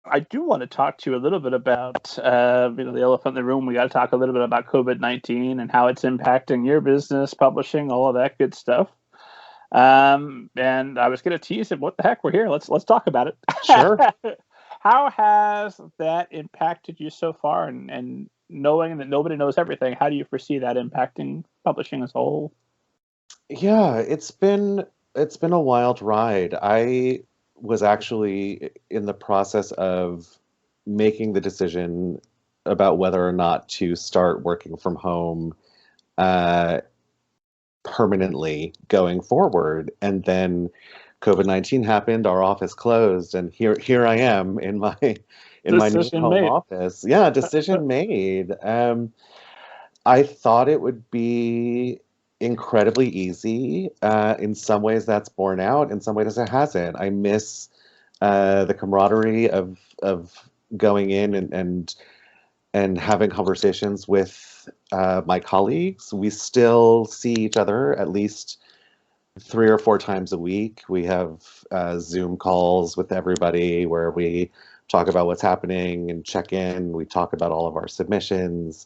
I do want to talk to you a little bit about, the elephant in the room. We got to talk a little bit about COVID-19 and how it's impacting your business, publishing, all of that good stuff. And I was going to tease him. What the heck? We're here. Let's talk about it. Sure. How has that impacted you so far? And knowing that nobody knows everything, how do you foresee that impacting publishing as a whole? Yeah, it's been a wild ride. I was actually in the process of making the decision about whether or not to start working from home uh, permanently going forward. And then COVID-19 happened, our office closed, and here I am in my new Decision home made. office. Yeah, decision made. I thought it would be incredibly easy. In some ways, that's borne out. In some ways, it hasn't. I miss the camaraderie of going in and having conversations with my colleagues. We still see each other at least 3 or 4 times a week. We have Zoom calls with everybody where we talk about what's happening and check in. We talk about all of our submissions.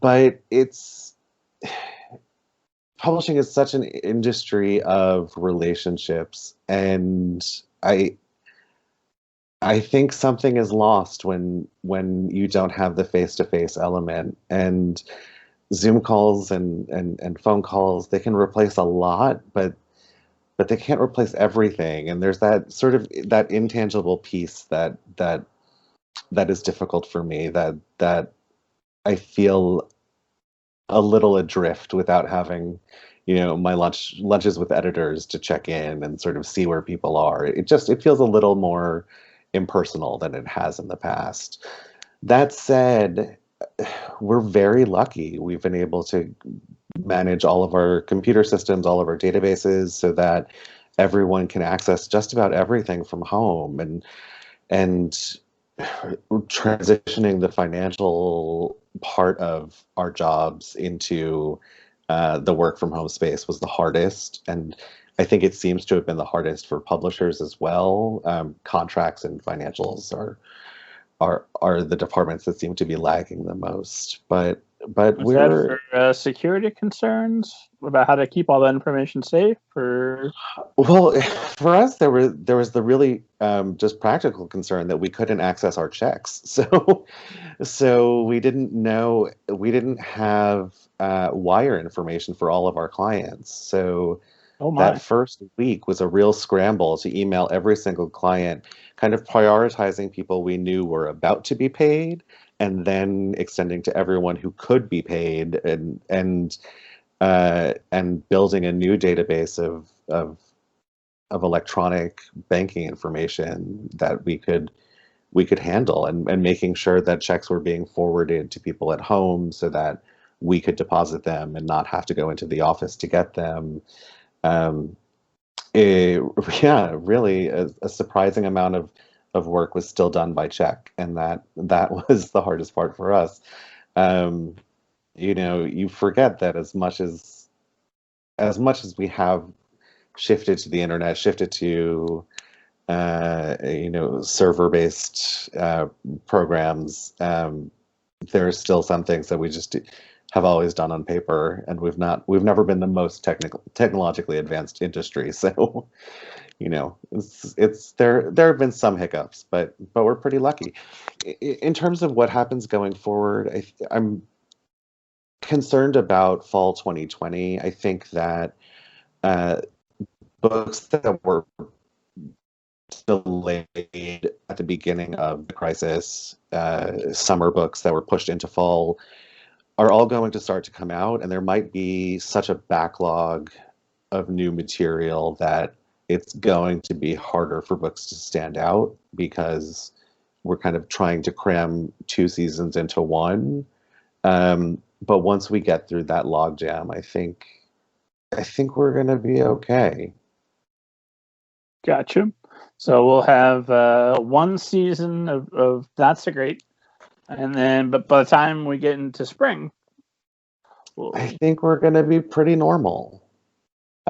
But it's publishing is such an industry of relationships, and I think something is lost when you don't have the face-to-face element. And Zoom calls and phone calls, they can replace a lot, but they can't replace everything. And there's that sort of that intangible piece that is difficult for me, that I feel a little adrift without having, my lunches with editors to check in and sort of see where people are. It feels a little more impersonal than it has in the past. That said, we're very lucky. We've been able to manage all of our computer systems, all of our databases, so that everyone can access just about everything from home, and transitioning the financial part of our jobs into the work from home space was the hardest. And I think it seems to have been the hardest for publishers as well. Contracts and financials are the departments that seem to be lagging the most. But Was that we're for security concerns about how to keep all that information safe? Or Well, for us, there was the really just practical concern that we couldn't access our checks. So we didn't have wire information for all of our clients. So oh that my, first week was a real scramble to email every single client, kind of prioritizing people we knew were about to be paid, and then extending to everyone who could be paid, and building a new database of electronic banking information that we could handle, and making sure that checks were being forwarded to people at home so that we could deposit them and not have to go into the office to get them. Um, it, yeah, really a surprising amount of work was still done by check, and that was the hardest part for us. Um, you forget that as much as we have shifted to the internet, shifted to server-based programs, there are still some things that we just have always done on paper, and we've never been the most technologically advanced industry. So, it's there have been some hiccups, but we're pretty lucky. In terms of what happens going forward, I'm concerned about fall 2020. I think that uh, books that were delayed at the beginning of the crisis, summer books that were pushed into fall, are all going to start to come out, and there might be such a backlog of new material that it's going to be harder for books to stand out, because we're kind of trying to cram 2 seasons into one. But once we get through that logjam, I think we're going to be okay. gotcha. So we'll have one season of Not So Great, and then but by the time we get into spring, I we'll, think we're going to be pretty normal.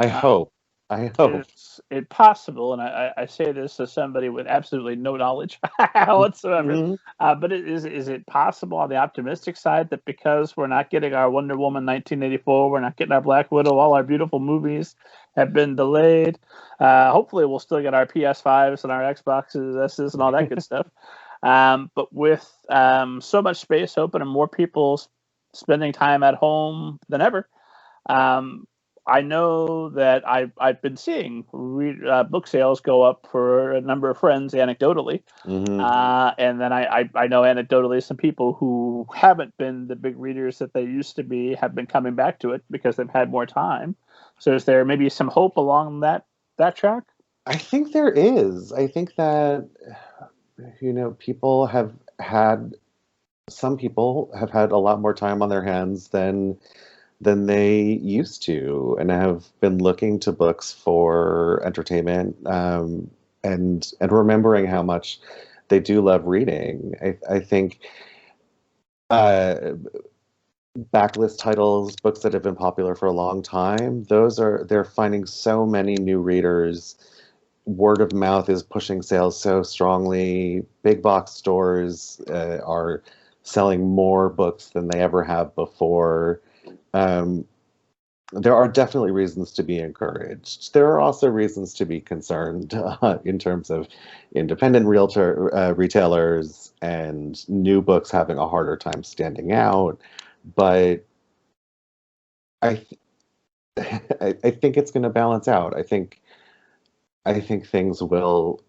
I uh, hope. I hope. Is it possible, and I say this as somebody with absolutely no knowledge whatsoever, Mhm. but is it possible on the optimistic side that because we're not getting our Wonder Woman 1984, we're not getting our Black Widow, all our beautiful movies have been delayed. Hopefully, we'll still get our PS5s and our Xboxes, S's, and all that good stuff. But with so much space open and more people spending time at home than ever, um, I know that I've been seeing book sales go up for a number of friends anecdotally, Mhm. and then I know anecdotally some people who haven't been the big readers that they used to be have been coming back to it because they've had more time. So is there maybe some hope along that track? I think there is. I think that, people have had some people have had a lot more time on their hands than they used to, and have been looking to books for entertainment, and remembering how much they do love reading. I think uh, backlist titles, books that have been popular for a long time, they're finding so many new readers. Word of mouth is pushing sales so strongly. Big box stores are selling more books than they ever have before. Um, there are definitely reasons to be encouraged. There are also reasons to be concerned in terms of independent retailers and new books having a harder time standing out. But I, th- I think it's going to balance out. I think things will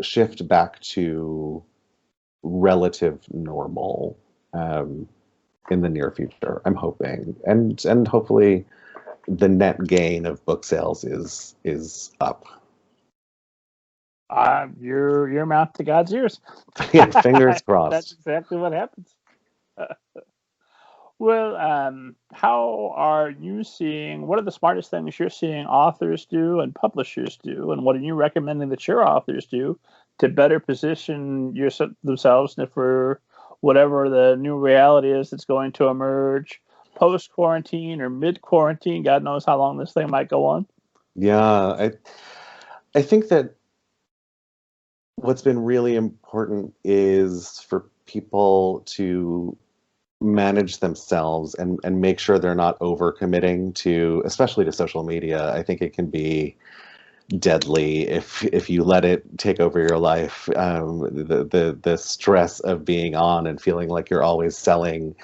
shift back to relative normal, um, in the near future. I'm hoping, and hopefully the net gain of book sales is up. Your mouth to God's ears. Yeah, fingers That's crossed. exactly what happens. Well, how are you seeing? What are the smartest things you're seeing authors do and publishers do, and what are you recommending that your authors do to better position themselves for whatever the new reality is that's going to emerge post quarantine or mid quarantine? God knows how long this thing might go on. Yeah, I think that what's been really important is for people to manage themselves and make sure they're not overcommitting to, especially to social media. I think it can be deadly if you let it take over your life. The stress of being on and feeling like you're always selling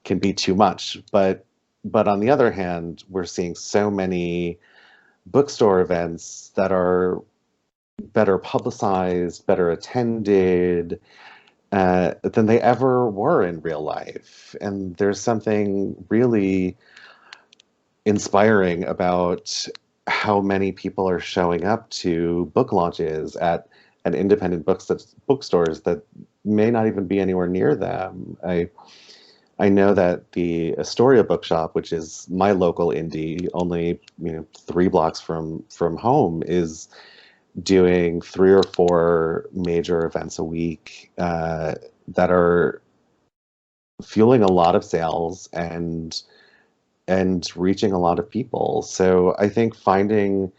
can be too much. But on the other hand, we're seeing so many bookstore events that are better publicized, better attended, than they ever were in real life. And there's something really inspiring about how many people are showing up to book launches at independent bookstores that may not even be anywhere near them. I know that the Astoria Bookshop, which is my local indie, only 3 blocks from home, is doing 3 or 4 major events a week that are fueling a lot of sales and reaching a lot of people. So I think finding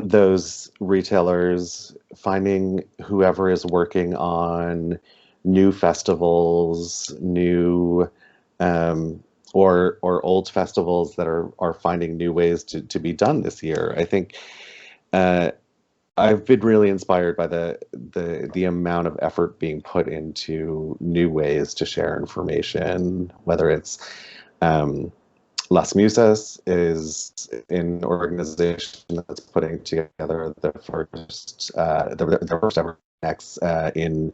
those retailers, finding whoever is working on new festivals, new um, or old festivals that are finding new ways to be done this year. I think uh, I've been really inspired by the amount of effort being put into new ways to share information, whether it's um, Las Musas is an organization that's putting together the first ever next in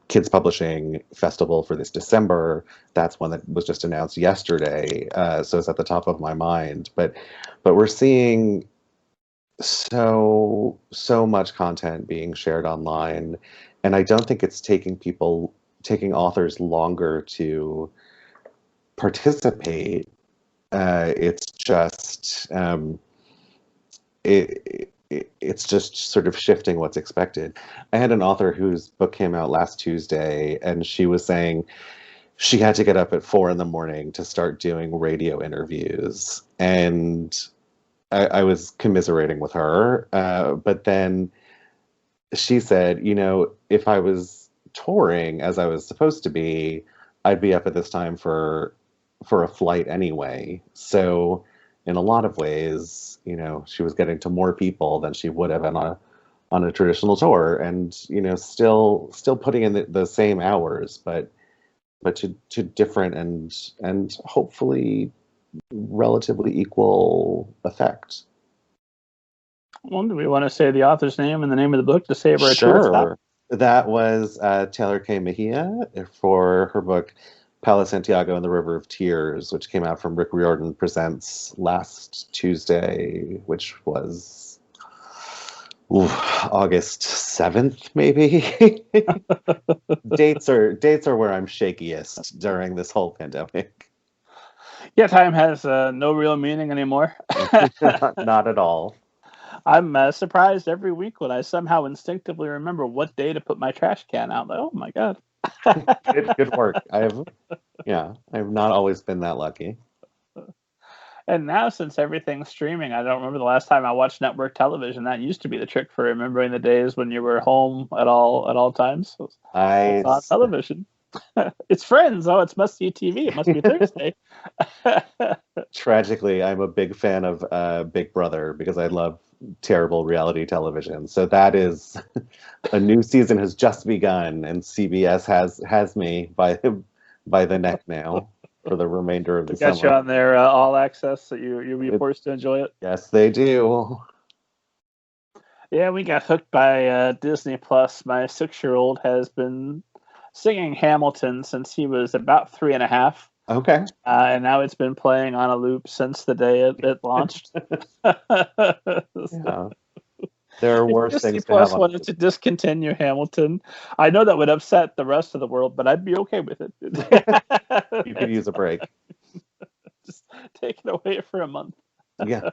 kids publishing festival for this December. That's one that was just announced yesterday, so it's at the top of my mind. But we're seeing so much content being shared online, and I don't think it's taking authors longer to participate. It's just it's just sort of shifting what's expected. I had an author whose book came out last Tuesday, and she was saying she had to get up at 4 a.m. to start doing radio interviews. And I was commiserating with her. But then she said, if I was touring as I was supposed to be, I'd be up at this time for a flight anyway. So in a lot of ways, she was getting to more people than she would have on a traditional tour, and still putting in the same hours, but to different and hopefully relatively equal effect. Well, do we want to say the author's name and the name of the book to save our Sure. That was Taylor K. Mejia for her book Palo Santiago and the River of Tears, which came out from Rick Riordan Presents last Tuesday, which was August 7th, maybe. Dates are where I'm shakiest during this whole pandemic. Yeah, time has no real meaning anymore. Not at all. I'm surprised every week when I somehow instinctively remember what day to put my trash can out. Like, oh my God. Good work. I've not always been that lucky. And now, since everything's streaming, I don't remember the last time I watched network television. That used to be the trick for remembering the days when you were home at all times. It's on television. It's Friends. Oh, it's must-see TV. It must be Thursday. Tragically, I'm a big fan of Big Brother because I love terrible reality television. So that is a new season has just begun, and CBS has me by the neck now for the remainder of the summer. Got you on their all access, so you'll be forced to enjoy it. Yes, they do. Yeah, we got hooked by Disney Plus. My 6-year-old has been singing Hamilton since he was about 3.5. Okay. And now it's been playing on a loop since the day it launched. Yeah. There are worse Disney things Plus to have. wanted to discontinue Hamilton. I know that would upset the rest of the world, but I'd be okay with it. You could use a break. Just take it away for a month. Yeah.